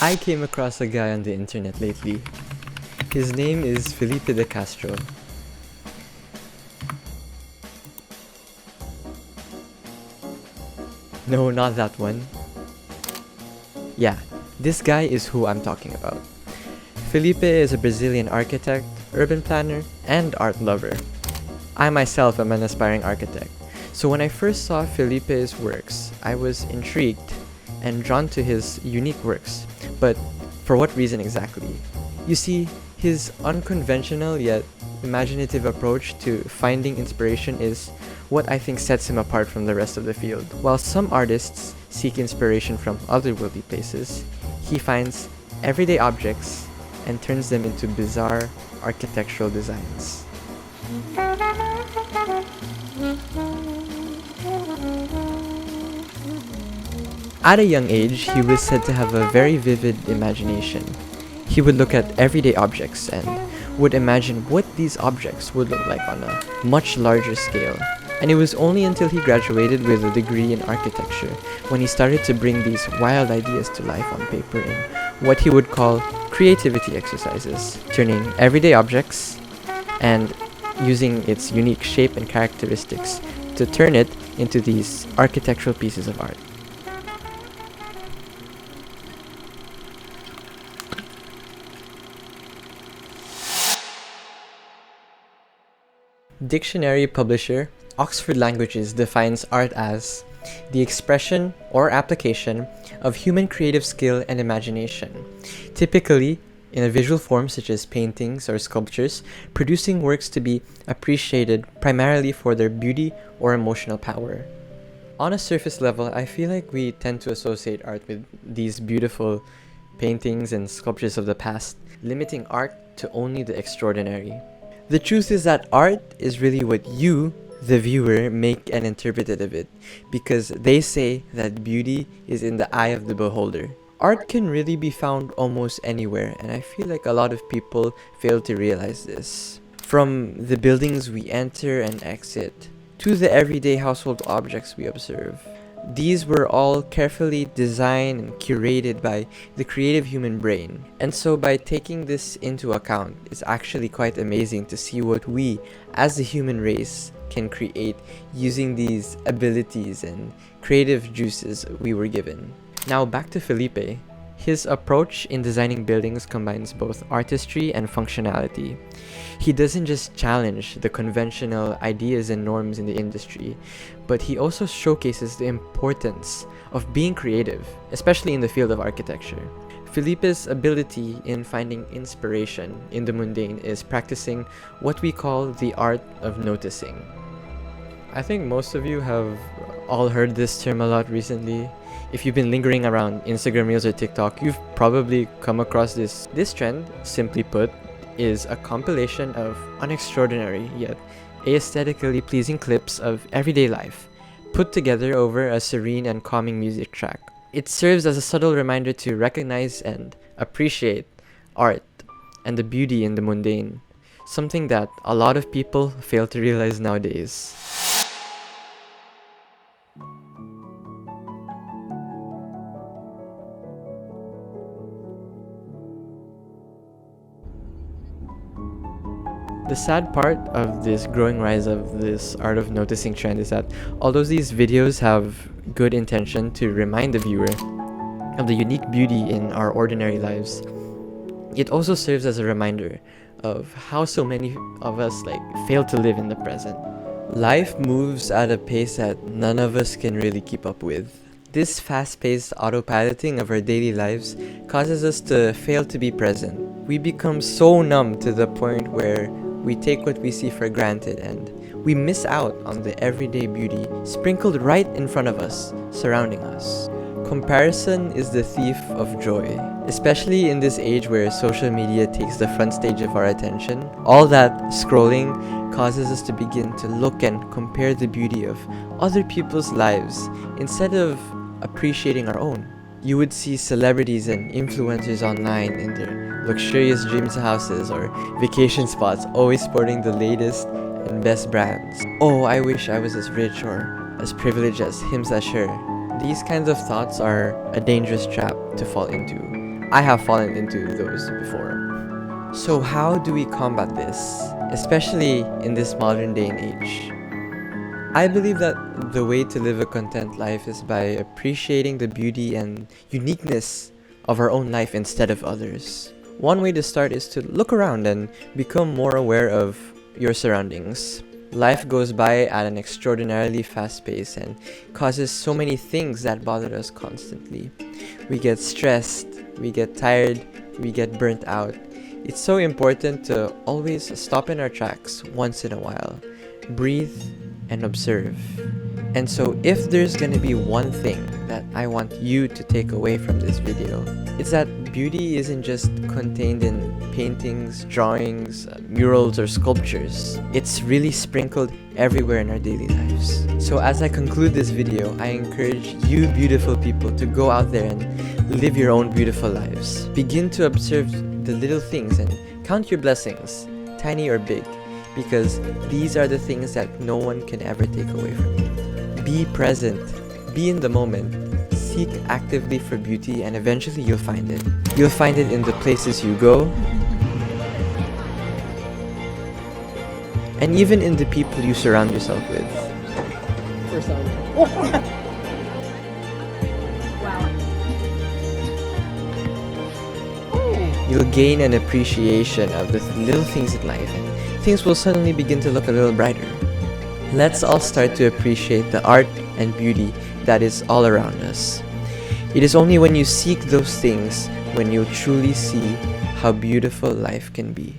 I came across a guy on the internet lately. His name is Felipe de Castro. No, not that one. Yeah, this guy is who I'm talking about. Felipe is a Brazilian architect, urban planner, and art lover. I myself am an aspiring architect, so when I first saw Felipe's works, I was intrigued and drawn to his unique works. But for what reason exactly? You see, his unconventional yet imaginative approach to finding inspiration is what I think sets him apart from the rest of the field. While some artists seek inspiration from otherworldly places, he finds everyday objects and turns them into bizarre architectural designs. At a young age, he was said to have a very vivid imagination. He would look at everyday objects and would imagine what these objects would look like on a much larger scale. And it was only until he graduated with a degree in architecture when he started to bring these wild ideas to life on paper in what he would call creativity exercises, turning everyday objects and using its unique shape and characteristics to turn it into these architectural pieces of art. Dictionary publisher Oxford Languages defines art as the expression or application of human creative skill and imagination, typically in a visual form such as paintings or sculptures, producing works to be appreciated primarily for their beauty or emotional power. On a surface level, I feel like we tend to associate art with these beautiful paintings and sculptures of the past, limiting art to only the extraordinary. The truth is that art is really what you, the viewer, make and interpret of it, because they say that beauty is in the eye of the beholder. Art can really be found almost anywhere, and I feel like a lot of people fail to realize this. From the buildings we enter and exit, to the everyday household objects we observe. These were all carefully designed and curated by the creative human brain. And so by taking this into account, it's actually quite amazing to see what we, as the human race, can create using these abilities and creative juices we were given. Now back to Felipe. His approach in designing buildings combines both artistry and functionality. He doesn't just challenge the conventional ideas and norms in the industry, but he also showcases the importance of being creative, especially in the field of architecture. Felipe's ability in finding inspiration in the mundane is practicing what we call the art of noticing. I think most of you have all heard this term a lot recently. If you've been lingering around Instagram Reels or TikTok, you've probably come across this. This trend, simply put, is a compilation of unextraordinary yet aesthetically pleasing clips of everyday life, put together over a serene and calming music track. It serves as a subtle reminder to recognize and appreciate art and the beauty in the mundane, something that a lot of people fail to realize nowadays. The sad part of this growing rise of this art of noticing trend is that although these videos have good intention to remind the viewer of the unique beauty in our ordinary lives, it also serves as a reminder of how so many of us fail to live in the present. Life moves at a pace that none of us can really keep up with. This fast-paced autopiloting of our daily lives causes us to fail to be present. We become so numb to the point where we take what we see for granted and we miss out on the everyday beauty sprinkled right in front of us, surrounding us. Comparison is the thief of joy, especially in this age where social media takes the front stage of our attention. All that scrolling causes us to begin to look and compare the beauty of other people's lives instead of appreciating our own. You would see celebrities and influencers online in their luxurious dreams houses or vacation spots, always sporting the latest and best brands. Oh, I wish I was as rich or as privileged as him/her. These kinds of thoughts are a dangerous trap to fall into. I have fallen into those before. So how do we combat this, especially in this modern day and age? I believe that the way to live a content life is by appreciating the beauty and uniqueness of our own life instead of others. One way to start is to look around and become more aware of your surroundings. Life goes by at an extraordinarily fast pace and causes so many things that bother us constantly. We get stressed, we get tired, we get burnt out. It's so important to always stop in our tracks once in a while, breathe, and observe. And so if there's gonna be one thing that I want you to take away from this video, it's that beauty isn't just contained in paintings, drawings, murals, or sculptures. It's really sprinkled everywhere in our daily lives. So as I conclude this video, I encourage you beautiful people to go out there and live your own beautiful lives. Begin to observe the little things and count your blessings, tiny or big, because these are the things that no one can ever take away from you. Be present, be in the moment, seek actively for beauty, and eventually you'll find it. You'll find it in the places you go, and even in the people you surround yourself with. You'll gain an appreciation of the little things in life, and things will suddenly begin to look a little brighter. Let's all start to appreciate the art and beauty that is all around us. It is only when you seek those things when you'll truly see how beautiful life can be.